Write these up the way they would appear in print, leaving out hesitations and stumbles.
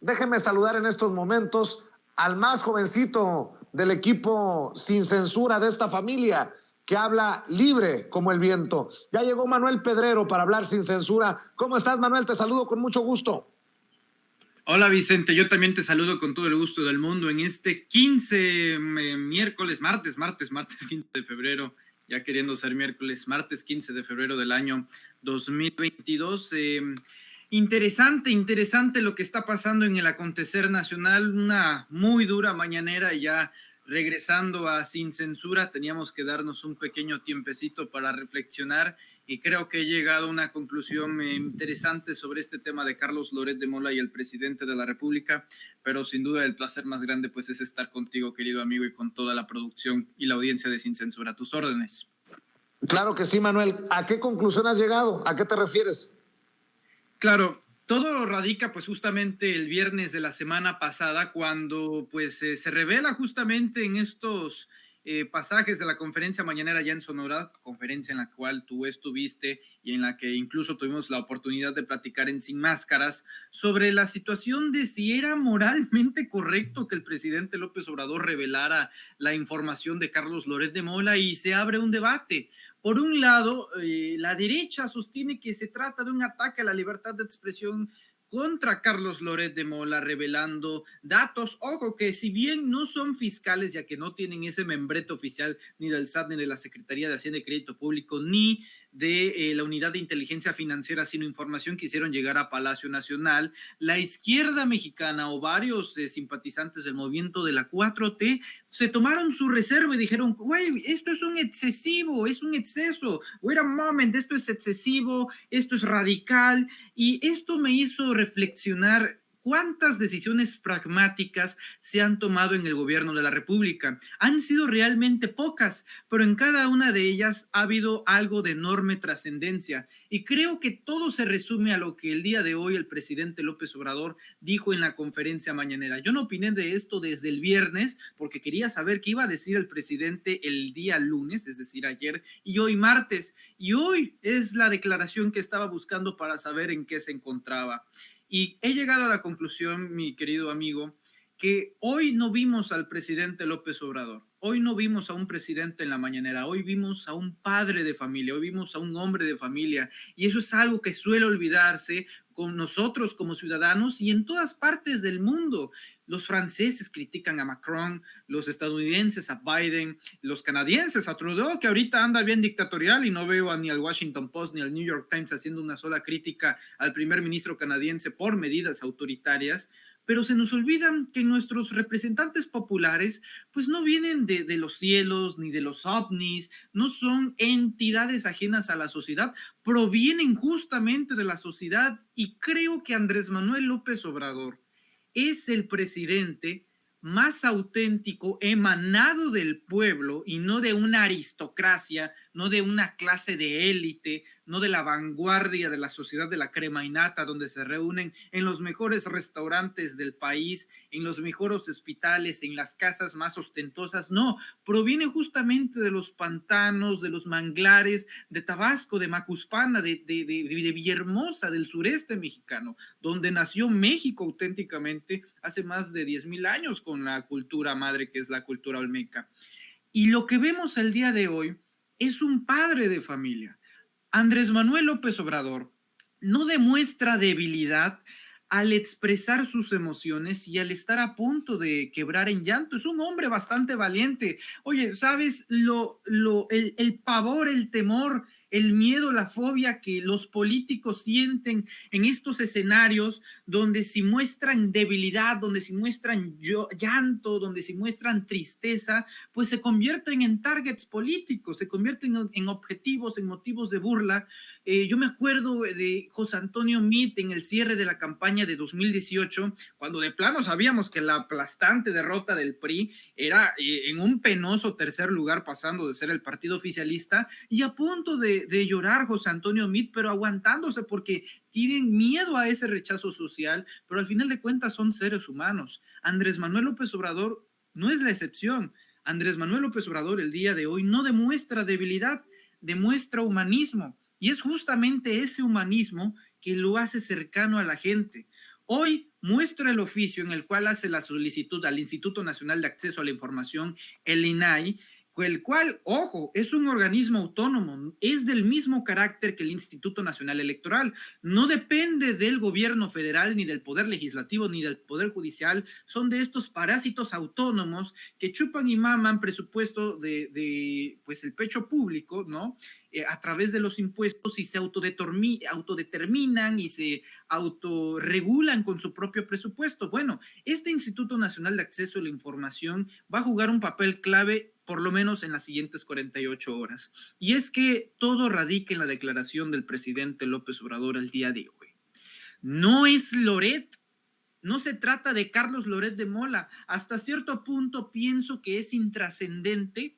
Déjenme saludar en estos momentos al más jovencito del equipo sin censura de esta familia, que habla libre como el viento. Ya llegó Manuel Pedrero para hablar sin censura. ¿Cómo estás, Manuel? Te saludo con mucho gusto. Hola Vicente, yo también te saludo con todo el gusto del mundo en este 15 miércoles, martes 15 de febrero, ya queriendo ser miércoles, martes 15 de febrero del año 2022. Interesante lo que está pasando en el acontecer nacional, una muy dura mañanera ya regresando a Sin Censura, teníamos que darnos un pequeño tiempecito para reflexionar y creo que he llegado a una conclusión interesante sobre este tema de Carlos Loret de Mola y el presidente de la República, pero sin duda el placer más grande pues es estar contigo, querido amigo, y con toda la producción y la audiencia de Sin Censura. A tus órdenes. Claro que sí, Manuel. ¿A qué conclusión has llegado? ¿A qué te refieres? Claro, todo radica pues justamente el viernes de la semana pasada cuando pues se revela justamente en estos pasajes de la conferencia mañanera allá en Sonora, conferencia en la cual tú estuviste y en la que incluso tuvimos la oportunidad de platicar en Sin Máscaras sobre la situación de si era moralmente correcto que el presidente López Obrador revelara la información de Carlos Loret de Mola, y se abre un debate. Por un lado, la derecha sostiene que se trata de un ataque a la libertad de expresión contra Carlos Loret de Mola, revelando datos, ojo, que si bien no son fiscales, ya que no tienen ese membrete oficial ni del SAT, ni de la Secretaría de Hacienda y Crédito Público, ni de la Unidad de Inteligencia Financiera, sino información que hicieron llegar a Palacio Nacional, la izquierda mexicana o varios simpatizantes del movimiento de la 4T se tomaron su reserva y dijeron, güey, esto es un excesivo, es un exceso, wait a moment, esto es excesivo, esto es radical, y esto me hizo reflexionar cuántas decisiones pragmáticas se han tomado en el gobierno de la República. Han sido realmente pocas, pero en cada una de ellas ha habido algo de enorme trascendencia. Y creo que todo se resume a lo que el día de hoy el presidente López Obrador dijo en la conferencia mañanera. Yo no opiné de esto desde el viernes porque quería saber qué iba a decir el presidente el día lunes, es decir, ayer, y hoy martes. Y hoy es la declaración que estaba buscando para saber en qué se encontraba. Y he llegado a la conclusión, mi querido amigo, que hoy no vimos al presidente López Obrador, hoy no vimos a un presidente en la mañanera, hoy vimos a un padre de familia, hoy vimos a un hombre de familia, y eso es algo que suele olvidarse con nosotros como ciudadanos y en todas partes del mundo. Los franceses critican a Macron, los estadounidenses a Biden, los canadienses a Trudeau, que ahorita anda bien dictatorial, y no veo ni al Washington Post ni al New York Times haciendo una sola crítica al primer ministro canadiense por medidas autoritarias. Pero se nos olvidan que nuestros representantes populares pues no vienen de los cielos ni de los ovnis, no son entidades ajenas a la sociedad, provienen justamente de la sociedad, y creo que Andrés Manuel López Obrador es el presidente más auténtico, emanado del pueblo y no de una aristocracia, no de una clase de élite, no de la vanguardia de la sociedad de la crema y nata, donde se reúnen en los mejores restaurantes del país, en los mejores hospitales, en las casas más ostentosas. No, proviene justamente de los pantanos, de los manglares, de Tabasco, de Macuspana, de Villahermosa, del sureste mexicano, donde nació México auténticamente hace más de 10,000 años con la cultura madre que es la cultura olmeca. Y lo que vemos el día de hoy es un padre de familia. Andrés Manuel López Obrador no demuestra debilidad al expresar sus emociones y al estar a punto de quebrar en llanto. Es un hombre bastante valiente. Oye, ¿sabes el pavor, el temor, el miedo, la fobia que los políticos sienten en estos escenarios donde si muestran debilidad, donde si muestran llanto, donde si muestran tristeza, pues se convierten en targets políticos, se convierten en objetivos, en motivos de burla? Yo me acuerdo de José Antonio Meade en el cierre de la campaña de 2018, cuando de plano sabíamos que la aplastante derrota del PRI era en un penoso tercer lugar, pasando de ser el partido oficialista, y a punto de llorar José Antonio Meade, pero aguantándose porque tienen miedo a ese rechazo social, pero al final de cuentas son seres humanos. Andrés Manuel López Obrador no es la excepción. Andrés Manuel López Obrador el día de hoy no demuestra debilidad, demuestra humanismo, y es justamente ese humanismo que lo hace cercano a la gente. Hoy muestra el oficio en el cual hace la solicitud al Instituto Nacional de Acceso a la Información, el INAI, el cual, ojo, es un organismo autónomo, es del mismo carácter que el Instituto Nacional Electoral, no depende del gobierno federal, ni del poder legislativo, ni del poder judicial, son de estos parásitos autónomos que chupan y maman presupuesto pues el pecho público, ¿no? A través de los impuestos y se autodeterminan y se autorregulan con su propio presupuesto. Bueno, este Instituto Nacional de Acceso a la Información va a jugar un papel clave por lo menos en las siguientes 48 horas. Y es que todo radica en la declaración del presidente López Obrador el día de hoy. No es Loret, no se trata de Carlos Loret de Mola. Hasta cierto punto pienso que es intrascendente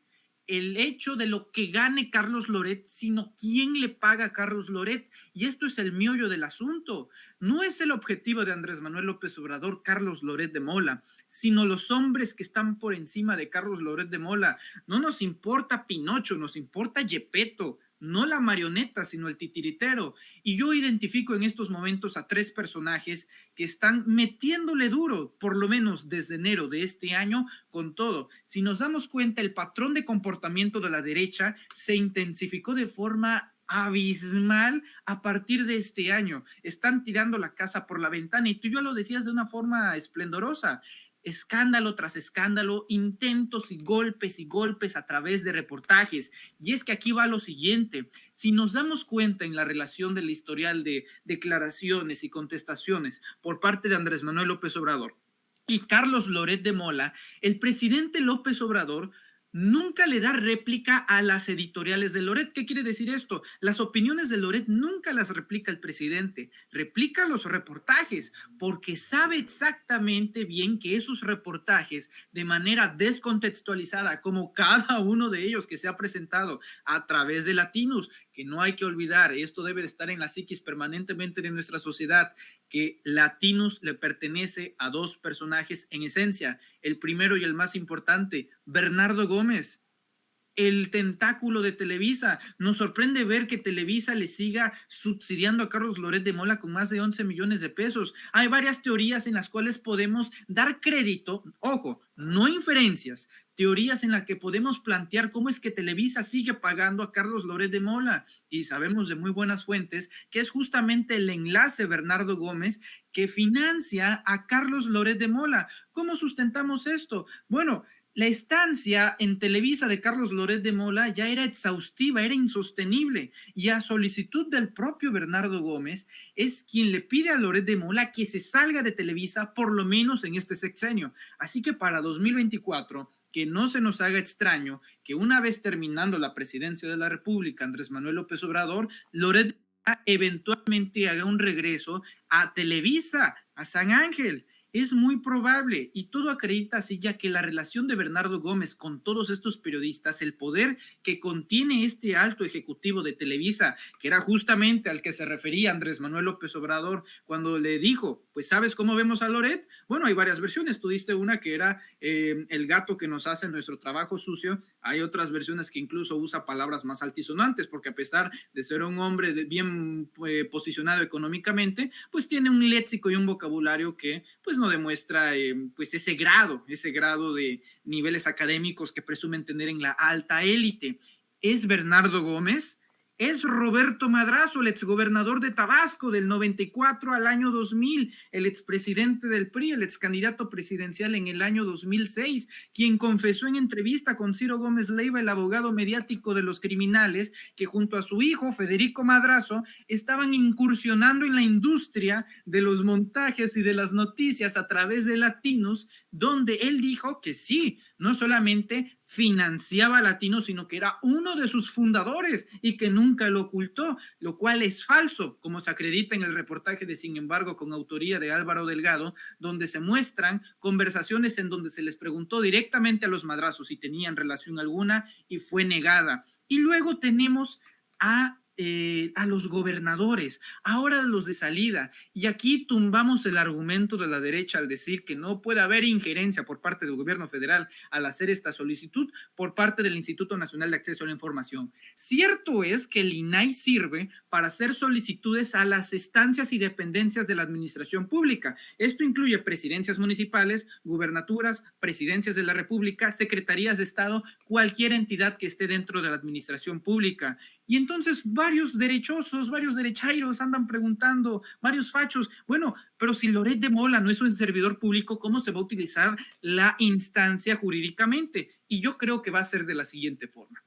el hecho de lo que gane Carlos Loret, sino quién le paga a Carlos Loret. Y esto es el meollo del asunto. No es el objetivo de Andrés Manuel López Obrador, Carlos Loret de Mola, sino los hombres que están por encima de Carlos Loret de Mola. No nos importa Pinocho, nos importa Yepeto, no la marioneta, sino el titiritero. Y yo identifico en estos momentos a 3 personajes que están metiéndole duro, por lo menos desde enero de este año, con todo. Si nos damos cuenta, el patrón de comportamiento de la derecha se intensificó de forma abismal a partir de este año. Están tirando la casa por la ventana y tú ya lo decías de una forma esplendorosa. Escándalo tras escándalo, intentos y golpes a través de reportajes. Y es que aquí va lo siguiente, si nos damos cuenta en la relación del historial de declaraciones y contestaciones por parte de Andrés Manuel López Obrador y Carlos Loret de Mola, el presidente López Obrador nunca le da réplica a las editoriales de Loret. ¿Qué quiere decir esto? Las opiniones de Loret nunca las replica el presidente, replica los reportajes, porque sabe exactamente bien que esos reportajes, de manera descontextualizada, como cada uno de ellos que se ha presentado a través de Latinos, que no hay que olvidar, esto debe de estar en la psiquis permanentemente de nuestra sociedad, que Latinos le pertenece a 2 personajes en esencia. El primero y el más importante, Bernardo Gómez, el tentáculo de Televisa. Nos sorprende ver que Televisa le siga subsidiando a Carlos Loret de Mola con más de 11 millones de pesos. Hay varias teorías en las cuales podemos dar crédito, ojo, no inferencias, teorías en las que podemos plantear cómo es que Televisa sigue pagando a Carlos Loret de Mola, y sabemos de muy buenas fuentes que es justamente el enlace Bernardo Gómez que financia a Carlos Loret de Mola. ¿Cómo sustentamos esto? Bueno, la estancia en Televisa de Carlos Loret de Mola ya era exhaustiva, era insostenible, y a solicitud del propio Bernardo Gómez es quien le pide a Loret de Mola que se salga de Televisa por lo menos en este sexenio. Así que para 2024, que no se nos haga extraño que una vez terminando la presidencia de la República, Andrés Manuel López Obrador, Loret eventualmente haga un regreso a Televisa, a San Ángel. Es muy probable, y todo acredita así, ya que la relación de Bernardo Gómez con todos estos periodistas, el poder que contiene este alto ejecutivo de Televisa, que era justamente al que se refería Andrés Manuel López Obrador cuando le dijo, pues ¿sabes cómo vemos a Loret? Bueno, hay varias versiones, tú diste una que era el gato que nos hace nuestro trabajo sucio, hay otras versiones que incluso usa palabras más altisonantes, porque a pesar de ser un hombre bien posicionado económicamente, pues tiene un léxico y un vocabulario que pues no demuestra pues ese grado de niveles académicos que presumen tener en la alta élite. ¿Es Bernardo Gómez? Es Roberto Madrazo, el exgobernador de Tabasco del 94 al año 2000, el expresidente del PRI, el excandidato presidencial en el año 2006, quien confesó en entrevista con Ciro Gómez Leiva, el abogado mediático de los criminales, que junto a su hijo Federico Madrazo estaban incursionando en la industria de los montajes y de las noticias a través de Latinos, donde él dijo que sí, no solamente financiaba a Latinos, sino que era uno de sus fundadores y que nunca lo ocultó, lo cual es falso, como se acredita en el reportaje de Sin embargo, con autoría de Álvaro Delgado, donde se muestran conversaciones en donde se les preguntó directamente a los Madrazos si tenían relación alguna y fue negada. Y luego tenemos a a los gobernadores, ahora a los de salida. Y aquí tumbamos el argumento de la derecha al decir que no puede haber injerencia por parte del gobierno federal al hacer esta solicitud por parte del Instituto Nacional de Acceso a la Información. Cierto es que el INAI sirve para hacer solicitudes a las estancias y dependencias de la administración pública. Esto incluye presidencias municipales, gubernaturas, presidencias de la República, secretarías de Estado, cualquier entidad que esté dentro de la administración pública. Y entonces varios derechosos, varios derechairos andan preguntando, varios fachos, bueno, pero si Loret de Mola no es un servidor público, ¿cómo se va a utilizar la instancia jurídicamente? Y yo creo que va a ser de la siguiente forma.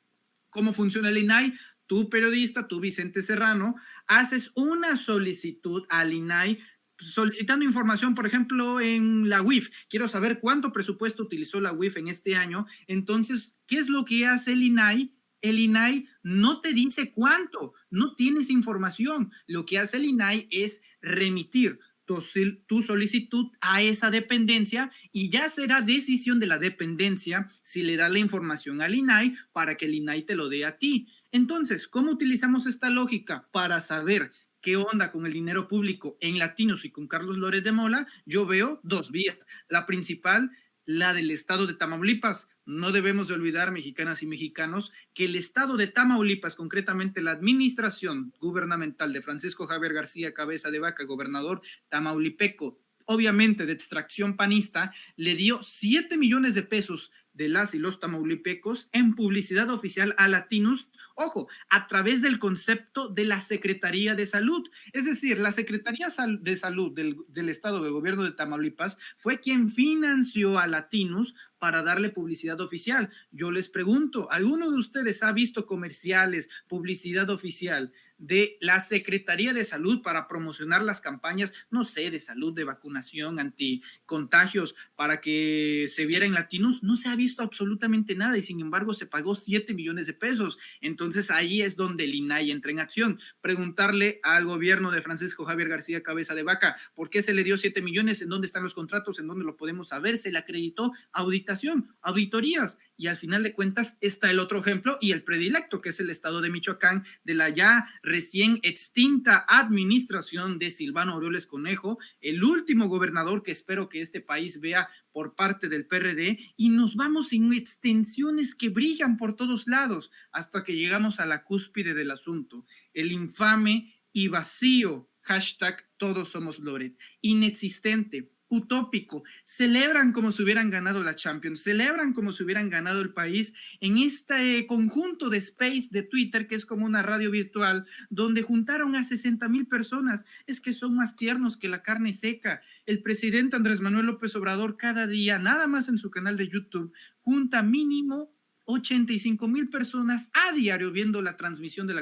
¿Cómo funciona el INAI? Tú, periodista, tú, Vicente Serrano, haces una solicitud al INAI solicitando información, por ejemplo, en la UIF. Quiero saber cuánto presupuesto utilizó la UIF en este año. Entonces, ¿qué es lo que hace el INAI? El INAI no te dice cuánto, no tienes información. Lo que hace el INAI es remitir tu solicitud a esa dependencia y ya será decisión de la dependencia si le da la información al INAI para que el INAI te lo dé a ti. Entonces, ¿cómo utilizamos esta lógica para saber qué onda con el dinero público en Latinos y con Carlos Loret de Mola? Yo veo dos vías. La principal, la del estado de Tamaulipas. No debemos de olvidar, mexicanas y mexicanos, que el estado de Tamaulipas, concretamente la administración gubernamental de Francisco Javier García Cabeza de Vaca, gobernador tamaulipeco, obviamente de extracción panista, le dio 7 millones de pesos de las y los tamaulipecos en publicidad oficial a Latinos, ojo, a través del concepto de la Secretaría de Salud. Es decir, la Secretaría de Salud del Estado del Gobierno de Tamaulipas fue quien financió a Latinos para darle publicidad oficial. Yo les pregunto, ¿alguno de ustedes ha visto comerciales, publicidad oficial de la Secretaría de Salud para promocionar las campañas, no sé, de salud, de vacunación, anticontagios, para que se viera en Latinos? No se ha visto absolutamente nada y sin embargo se pagó 7 millones de pesos. Entonces ahí es donde el INAI entra en acción. Preguntarle al gobierno de Francisco Javier García Cabeza de Vaca, ¿por qué se le dio 7 millones? ¿En dónde están los contratos? ¿En dónde lo podemos saber? Se le acreditó auditorías, y al final de cuentas está el otro ejemplo y el predilecto, que es el estado de Michoacán, de la ya recién extinta administración de Silvano Aureoles Conejo, el último gobernador que espero que este país vea por parte del PRD, y nos vamos en extensiones que brillan por todos lados hasta que llegamos a la cúspide del asunto, el infame y vacío hashtag Todos Somos Loret, inexistente, utópico. Celebran como si hubieran ganado la Champions, celebran como si hubieran ganado el país en este conjunto de space de Twitter, que es como una radio virtual, donde juntaron a 60,000 personas. Es que son más tiernos que la carne seca. El presidente Andrés Manuel López Obrador cada día, nada más en su canal de YouTube, junta mínimo 85,000 personas a diario viendo la transmisión de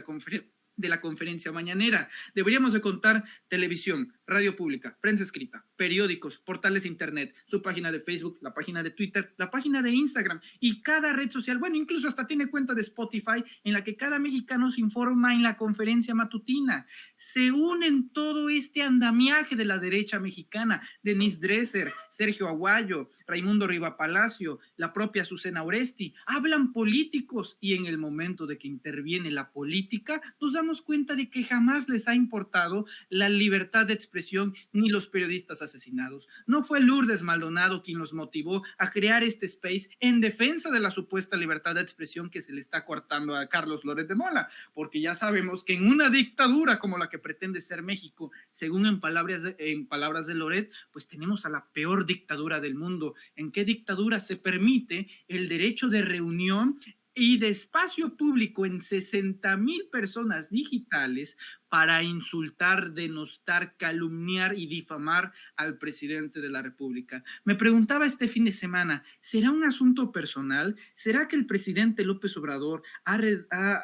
la conferencia mañanera. Deberíamos de contar televisión, radio pública, prensa escrita, periódicos, portales de internet, su página de Facebook, la página de Twitter, la página de Instagram y cada red social, bueno, incluso hasta tiene cuenta de Spotify en la que cada mexicano se informa en la conferencia matutina. Se unen todo este andamiaje de la derecha mexicana, Denise Dresser, Sergio Aguayo, Raimundo Riva Palacio, la propia Susana Oresti, hablan políticos y en el momento de que interviene la política nos damos cuenta de que jamás les ha importado la libertad de expresión ni los periodistas asesinados. No fue Lourdes Maldonado quien los motivó a crear este space en defensa de la supuesta libertad de expresión que se le está coartando a Carlos Loret de Mola, porque ya sabemos que en una dictadura como la que pretende ser México, según en palabras de Loret, pues tenemos a la peor dictadura del mundo. ¿En qué dictadura se permite el derecho de reunión y de espacio público en 60,000 personas digitales para insultar, denostar, calumniar y difamar al presidente de la República? Me preguntaba este fin de semana, ¿será un asunto personal? ¿Será que el presidente López Obrador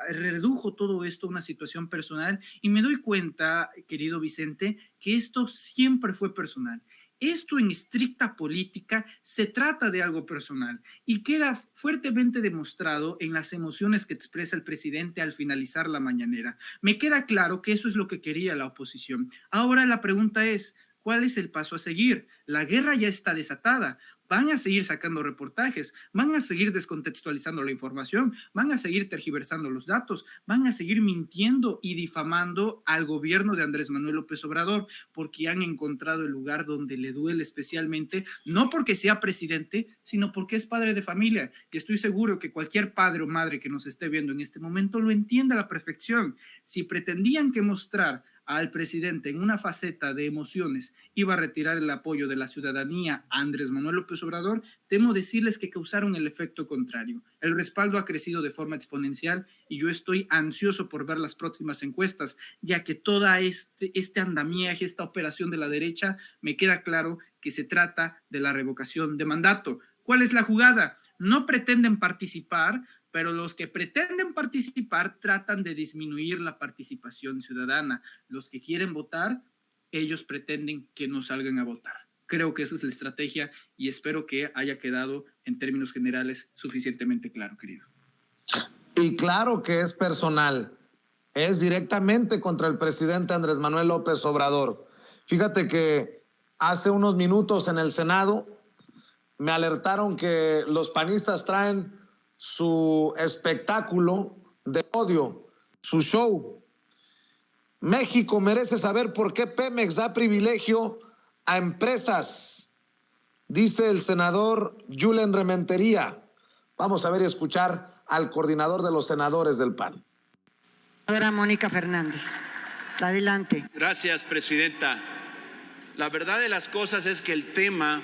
redujo todo esto a una situación personal? Y me doy cuenta, querido Vicente, que esto siempre fue personal. Esto en estricta política se trata de algo personal y queda fuertemente demostrado en las emociones que expresa el presidente al finalizar la mañanera. Me queda claro que eso es lo que quería la oposición. Ahora la pregunta es, ¿cuál es el paso a seguir? La guerra ya está desatada. van a seguir sacando reportajes, van a seguir descontextualizando la información, van a seguir tergiversando los datos, van a seguir mintiendo y difamando al gobierno de Andrés Manuel López Obrador, porque han encontrado el lugar donde le duele especialmente, no porque sea presidente, sino porque es padre de familia. Y estoy seguro que cualquier padre o madre que nos esté viendo en este momento lo entiende a la perfección. Si pretendían que mostrar al presidente en una faceta de emociones iba a retirar el apoyo de la ciudadanía a Andrés Manuel López Obrador, temo decirles que causaron el efecto contrario. El respaldo ha crecido de forma exponencial y yo estoy ansioso por ver las próximas encuestas, ya que toda este andamiaje, esta operación de la derecha, me queda claro que se trata de la revocación de mandato. ¿Cuál es la jugada? No pretenden participar, pero los que pretenden participar tratan de disminuir la participación ciudadana. Los que quieren votar, ellos pretenden que no salgan a votar. Creo que esa es la estrategia y espero que haya quedado en términos generales suficientemente claro, querido. Y claro que es personal, es directamente contra el presidente Andrés Manuel López Obrador. Fíjate que hace unos minutos en el Senado me alertaron que los panistas traen su espectáculo de odio, su show. México merece saber por qué Pemex da privilegio a empresas, dice el senador Julen Rementería. Vamos a ver y escuchar al coordinador de los senadores del PAN. Senadora Mónica Fernández, adelante. Gracias, presidenta. La verdad de las cosas es que el tema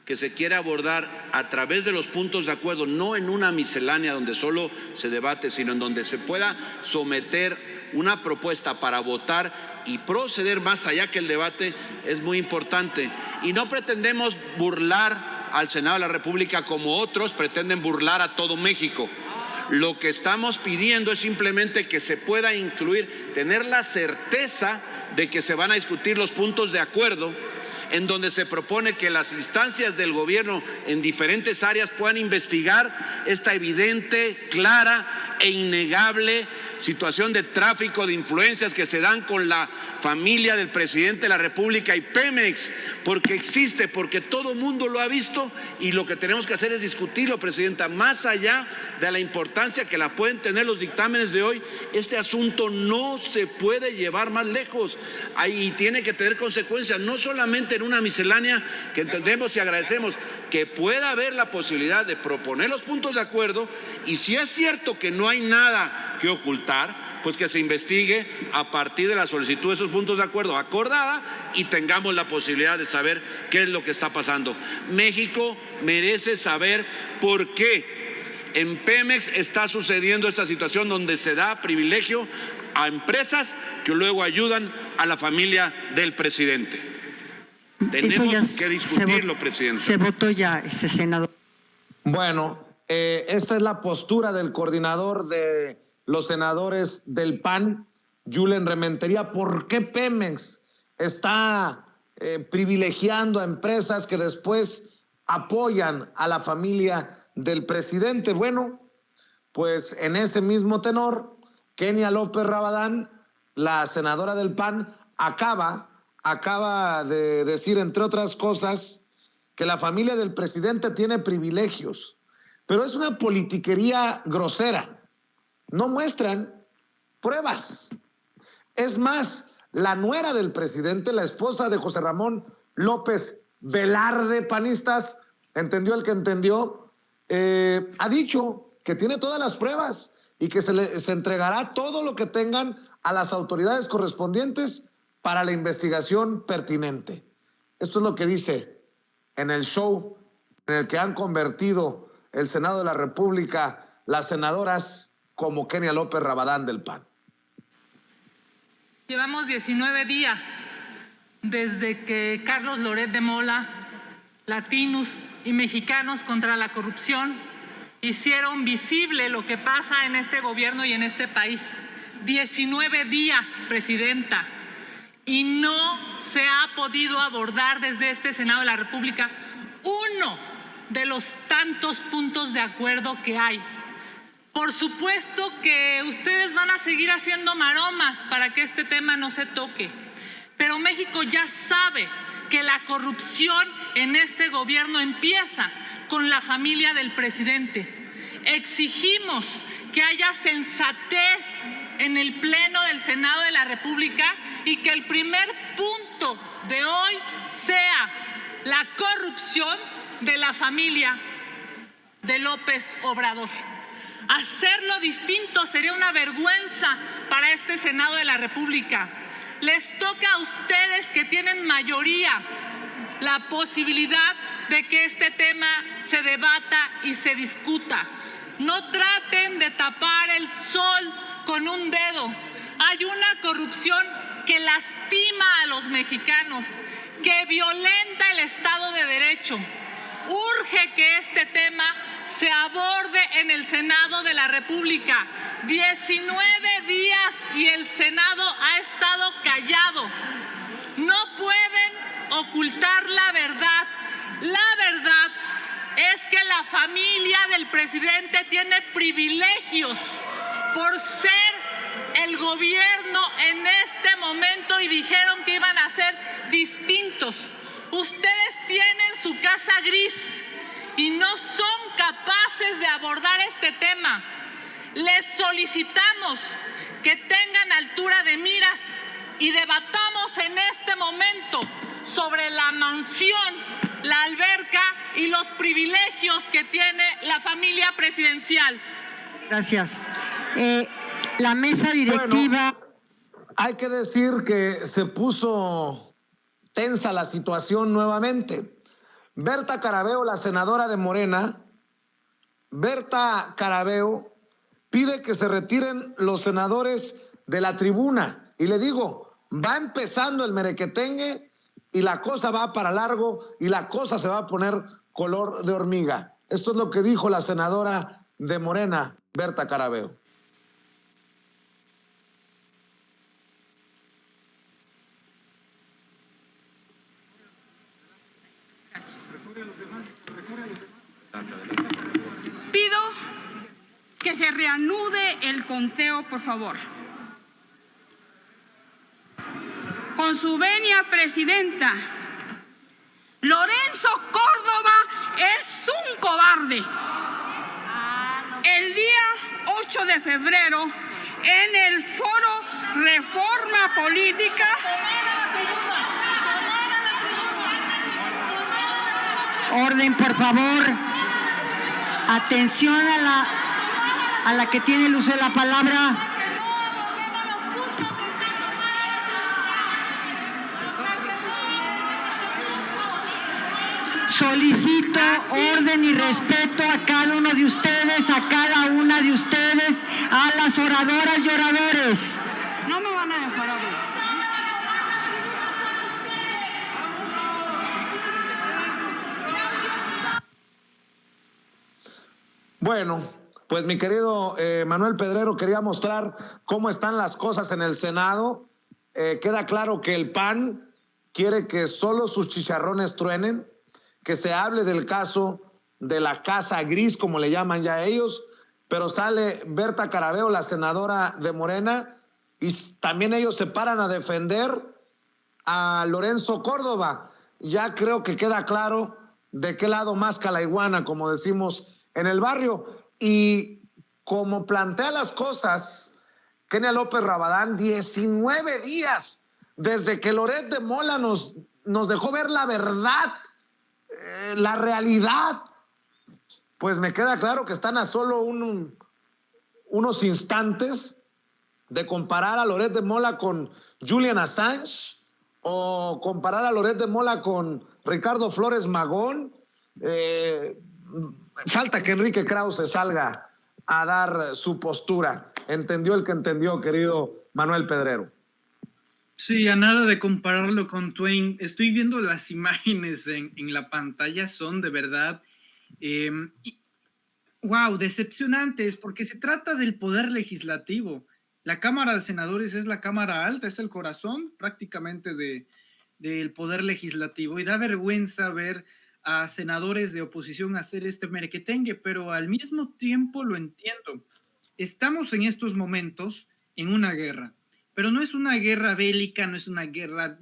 que se quiere abordar a través de los puntos de acuerdo, no en una miscelánea donde solo se debate, sino en donde se pueda someter una propuesta para votar y proceder más allá que el debate, es muy importante. Y no pretendemos burlar al Senado de la República como otros pretenden burlar a todo México. Lo que estamos pidiendo es simplemente que se pueda incluir, tener la certeza de que se van a discutir los puntos de acuerdo, en donde se propone que las instancias del gobierno en diferentes áreas puedan investigar esta evidente, clara e innegable situación de tráfico de influencias que se dan con la familia del presidente de la República y Pemex, porque existe, porque todo mundo lo ha visto y lo que tenemos que hacer es discutirlo, presidenta, más allá de la importancia que la pueden tener los dictámenes de hoy. Este asunto no se puede llevar más lejos y tiene que tener consecuencias, no solamente en una miscelánea que entendemos y agradecemos, que pueda haber la posibilidad de proponer los puntos de acuerdo y si es cierto que no hay nada que ocultar, pues que se investigue a partir de la solicitud de esos puntos de acuerdo acordada y tengamos la posibilidad de saber qué es lo que está pasando. México merece saber por qué en Pemex está sucediendo esta situación donde se da privilegio a empresas que luego ayudan a la familia del presidente. Tenemos que discutirlo, presidente. Se votó ya, senador. Bueno, esta es la postura del coordinador de los senadores del PAN, Julen Rementería. ¿Por qué Pemex está privilegiando a empresas que después apoyan a la familia del presidente? Bueno, pues en ese mismo tenor, Kenia López Rabadán, la senadora del PAN, acaba de decir, entre otras cosas, que la familia del presidente tiene privilegios, pero es una politiquería grosera. No muestran pruebas. Es más, la nuera del presidente, la esposa de José Ramón López Velarde, panistas, entendió el que entendió, ha dicho que tiene todas las pruebas y que se entregará todo lo que tengan a las autoridades correspondientes para la investigación pertinente. Esto es lo que dice en el show en el que han convertido el Senado de la República las senadoras como Kenia López Rabadán del PAN. Llevamos 19 días desde que Carlos Loret de Mola, Latinos y Mexicanos contra la Corrupción hicieron visible lo que pasa en este gobierno y en este país. 19 días, presidenta, y no se ha podido abordar desde este Senado de la República uno de los tantos puntos de acuerdo que hay. Por supuesto que ustedes van a seguir haciendo maromas para que este tema no se toque, pero México ya sabe que la corrupción en este gobierno empieza con la familia del presidente. Exigimos que haya sensatez en el Pleno del Senado de la República y que el primer punto de hoy sea la corrupción de la familia de López Obrador. Hacerlo distinto sería una vergüenza para este Senado de la República. Les toca a ustedes, que tienen mayoría, la posibilidad de que este tema se debata y se discuta. No traten de tapar el sol con un dedo. Hay una corrupción que lastima a los mexicanos, que violenta el Estado de Derecho. Urge que este tema se aborde en el Senado de la República. 19 días y el Senado ha estado callado. No pueden ocultar la verdad. La verdad es que la familia del presidente tiene privilegios por ser el gobierno en este momento, y dijeron que iban a ser distintos. Ustedes tienen su casa gris y no son capaces de abordar este tema. Les solicitamos que tengan altura de miras y debatamos en este momento sobre la mansión, la alberca y los privilegios que tiene la familia presidencial. Gracias. La mesa directiva... Bueno, hay que decir que se puso tensa la situación nuevamente. Berta Carabeo, la senadora de Morena, Berta Carabeo pide que se retiren los senadores de la tribuna. Y le digo, va empezando el merequetengue y la cosa va para largo y la cosa se va a poner color de hormiga. Esto es lo que dijo la senadora de Morena, Berta Carabeo. Pido que se reanude el conteo, por favor. Con su venia, presidenta, Lorenzo Córdoba es un cobarde. El día 8 de febrero, en el foro Reforma Política, Orden, por favor. Atención a la que tiene el uso de la palabra. Solicito orden y respeto a cada uno de ustedes, a cada una de ustedes, a las oradoras y oradores. no me van a dejar hablar. Bueno, pues mi querido Manuel Pedrero, quería mostrar cómo están las cosas en el Senado. Queda claro que el PAN quiere que solo sus chicharrones truenen, que se hable del caso de la casa gris, como le llaman ya ellos, pero sale Berta Carabeo, la senadora de Morena, y también ellos se paran a defender a Lorenzo Córdoba. Ya creo que queda claro de qué lado más la iguana, como decimos en el barrio. Y como plantea las cosas Kenia López Rabadán, 19 días desde que Loret de Mola nos dejó ver la verdad, la realidad, pues me queda claro que están a solo unos instantes de comparar a Loret de Mola con Julian Assange o comparar a Loret de Mola con Ricardo Flores Magón. Falta que Enrique Krause salga a dar su postura. Entendió el que entendió, querido Manuel Pedrero. Sí, a nada de compararlo con Twain. Estoy viendo las imágenes en la pantalla, son de verdad, wow, decepcionantes, porque se trata del poder legislativo. La Cámara de Senadores es la Cámara Alta, es el corazón prácticamente del poder legislativo, y da vergüenza ver a senadores de oposición hacer este merequetengue, pero al mismo tiempo lo entiendo. Estamos en estos momentos en una guerra, pero no es una guerra bélica, no es una guerra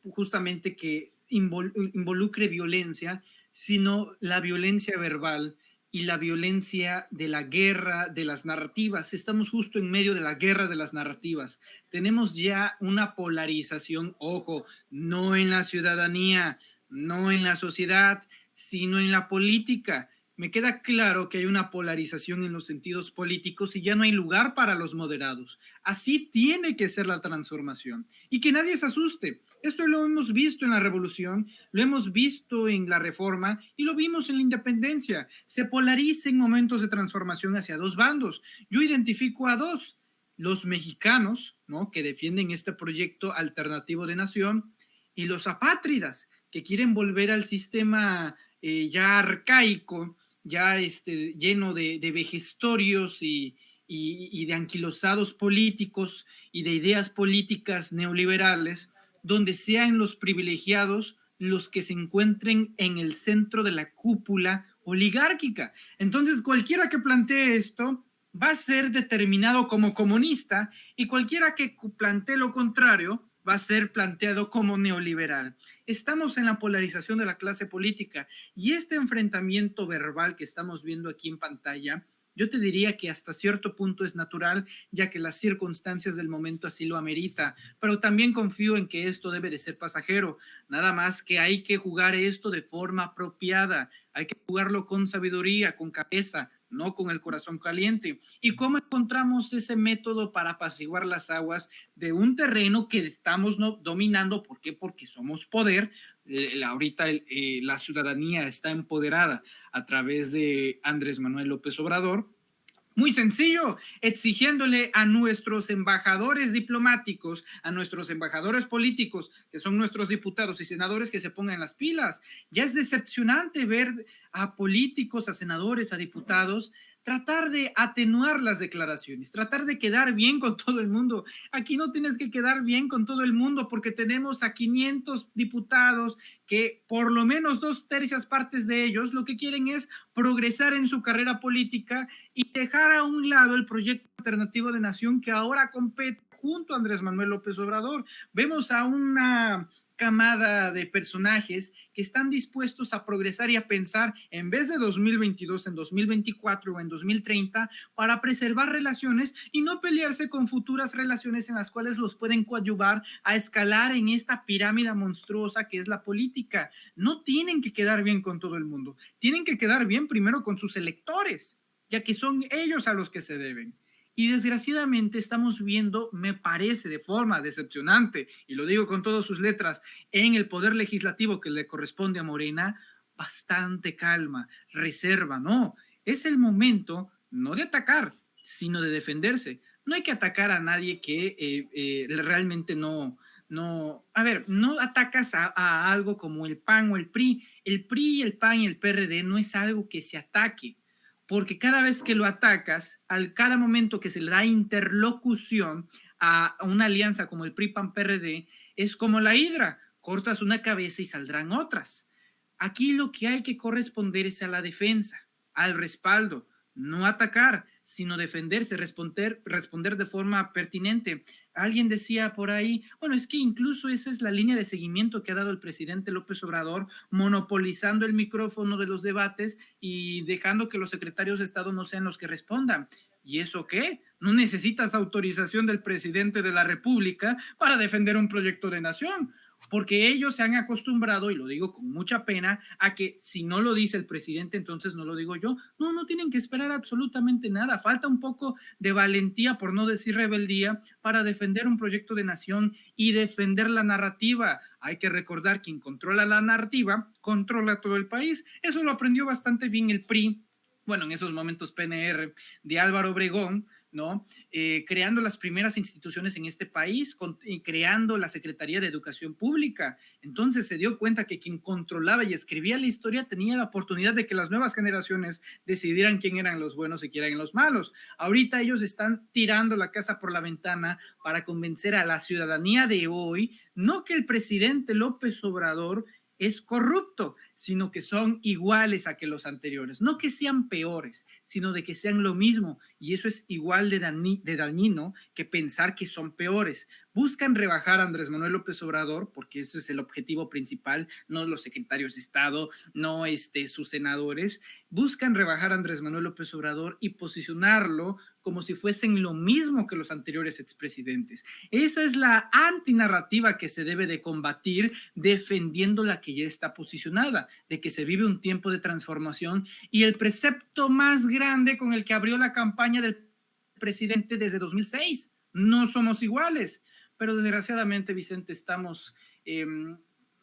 justamente que involucre violencia, sino la violencia verbal y la violencia de la guerra de las narrativas. Estamos justo en medio de la guerra de las narrativas. Tenemos ya una polarización, ojo, no en la ciudadanía, no en la sociedad, sino en la política. Me queda claro que hay una polarización en los sentidos políticos y ya no hay lugar para los moderados. Así tiene que ser la transformación. Y que nadie se asuste. Esto lo hemos visto en la revolución, lo hemos visto en la reforma y lo vimos en la independencia. Se polariza en momentos de transformación hacia dos bandos. Yo identifico a dos: los mexicanos, ¿no?, que defienden este proyecto alternativo de nación, y los apátridas, que quieren volver al sistema ya arcaico, ya lleno de vejestorios y de anquilosados políticos y de ideas políticas neoliberales, donde sean los privilegiados los que se encuentren en el centro de la cúpula oligárquica. Entonces, cualquiera que plantee esto va a ser determinado como comunista, y cualquiera que plantee lo contrario va a ser planteado como neoliberal. Estamos en la polarización de la clase política, y este enfrentamiento verbal que estamos viendo aquí en pantalla, yo te diría que hasta cierto punto es natural, ya que las circunstancias del momento así lo amerita, pero también confío en que esto debe de ser pasajero. Nada más que hay que jugar esto de forma apropiada, hay que jugarlo con sabiduría, con cabeza, no con el corazón caliente. ¿Y cómo encontramos ese método para apaciguar las aguas de un terreno que estamos dominando? ¿Por qué? Porque somos poder. Ahorita la ciudadanía está empoderada a través de Andrés Manuel López Obrador. Muy sencillo, exigiéndole a nuestros embajadores diplomáticos, a nuestros embajadores políticos, que son nuestros diputados y senadores, que se pongan las pilas. Ya es decepcionante ver a políticos, a senadores, a diputados tratar de atenuar las declaraciones, tratar de quedar bien con todo el mundo. Aquí no tienes que quedar bien con todo el mundo, porque tenemos a 500 diputados que por lo menos 2/3 partes de ellos lo que quieren es progresar en su carrera política y dejar a un lado el proyecto alternativo de nación que ahora compete junto a Andrés Manuel López Obrador. Vemos a una camada de personajes que están dispuestos a progresar y a pensar en vez de 2022, en 2024 o en 2030, para preservar relaciones y no pelearse con futuras relaciones en las cuales los pueden coadyuvar a escalar en esta pirámide monstruosa que es la política. No tienen que quedar bien con todo el mundo, tienen que quedar bien primero con sus electores, ya que son ellos a los que se deben. Y desgraciadamente estamos viendo, me parece de forma decepcionante, y lo digo con todas sus letras, en el poder legislativo que le corresponde a Morena, bastante calma, reserva. No, es el momento no de atacar, sino de defenderse. No hay que atacar a nadie que realmente no, a ver, no atacas a algo como el PAN o el PRI. El PRI, el PAN y el PRD no es algo que se ataque, porque cada vez que lo atacas, cada momento que se le da interlocución a una alianza como el PRI-PAN-PRD, es como la hidra, cortas una cabeza y saldrán otras. Aquí lo que hay que corresponder es a la defensa, al respaldo, no atacar, sino defenderse, responder de forma pertinente. Alguien decía por ahí, bueno, es que incluso esa es la línea de seguimiento que ha dado el presidente López Obrador, monopolizando el micrófono de los debates y dejando que los secretarios de Estado no sean los que respondan. ¿Y eso qué? No necesitas autorización del presidente de la República para defender un proyecto de nación, porque ellos se han acostumbrado, y lo digo con mucha pena, a que si no lo dice el presidente, entonces no lo digo yo. No tienen que esperar absolutamente nada. Falta un poco de valentía, por no decir rebeldía, para defender un proyecto de nación y defender la narrativa. Hay que recordar, quien controla la narrativa, controla todo el país. Eso lo aprendió bastante bien el PRI, bueno, en esos momentos PNR, de Álvaro Obregón, ¿no? Creando las primeras instituciones en este país, creando la Secretaría de Educación Pública. Entonces se dio cuenta que quien controlaba y escribía la historia tenía la oportunidad de que las nuevas generaciones decidieran quién eran los buenos y quién eran los malos. Ahorita ellos están tirando la casa por la ventana para convencer a la ciudadanía de hoy, no que el presidente López Obrador es corrupto, sino que son iguales a que los anteriores, no que sean peores, sino de que sean lo mismo, y eso es igual de dañino que pensar que son peores. buscan rebajar a Andrés Manuel López Obrador, porque ese es el objetivo principal, no los secretarios de Estado, no sus senadores, buscan rebajar a Andrés Manuel López Obrador y posicionarlo como si fuesen lo mismo que los anteriores expresidentes. Esa es la antinarrativa que se debe de combatir, defendiendo la que ya está posicionada, de que se vive un tiempo de transformación, y el precepto más grande con el que abrió la campaña del presidente desde 2006, no somos iguales, pero desgraciadamente, Vicente, estamos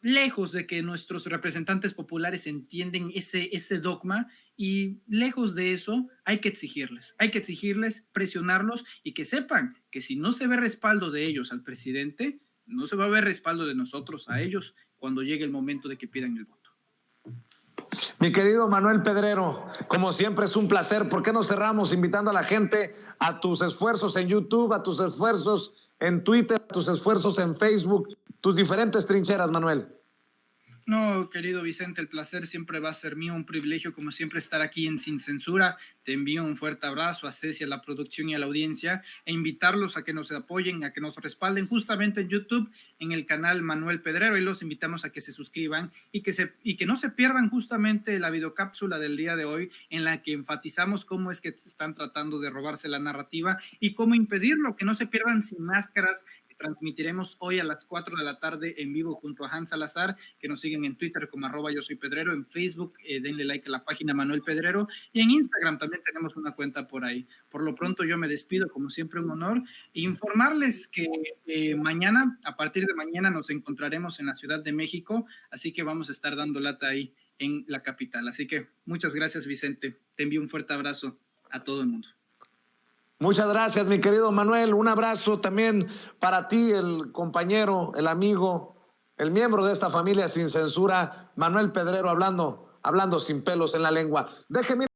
lejos de que nuestros representantes populares entienden ese dogma, y lejos de eso hay que exigirles, presionarlos, y que sepan que si no se ve respaldo de ellos al presidente, no se va a ver respaldo de nosotros a ellos cuando llegue el momento de que pidan el voto. Mi querido Manuel Pedrero, como siempre es un placer. ¿Por qué no cerramos invitando a la gente a tus esfuerzos en YouTube, a tus esfuerzos en Twitter, a tus esfuerzos en Facebook, tus diferentes trincheras, Manuel? No, querido Vicente, el placer siempre va a ser mío, un privilegio como siempre estar aquí en Sin Censura. Te envío un fuerte abrazo a Ceci, a la producción y a la audiencia, e invitarlos a que nos apoyen, a que nos respalden justamente en YouTube, en el canal Manuel Pedrero, y los invitamos a que se suscriban y que no se pierdan justamente la videocápsula del día de hoy, en la que enfatizamos cómo es que están tratando de robarse la narrativa y cómo impedirlo, que no se pierdan Sin Máscaras, que transmitiremos hoy a las 4 de la tarde en vivo junto a Hans Salazar, que nos siguen en Twitter como @yosoypedrero, en Facebook denle like a la página Manuel Pedrero, y en Instagram también tenemos una cuenta por ahí. Por lo pronto yo me despido, como siempre un honor, e informarles que mañana, a partir de mañana, nos encontraremos en la Ciudad de México, así que vamos a estar dando lata ahí en la capital. Así que muchas gracias, Vicente, te envío un fuerte abrazo a todo el mundo. Muchas gracias, mi querido Manuel. Un abrazo también para ti, el compañero, el amigo, el miembro de esta familia Sin Censura, Manuel Pedrero, hablando sin pelos en la lengua. Déjeme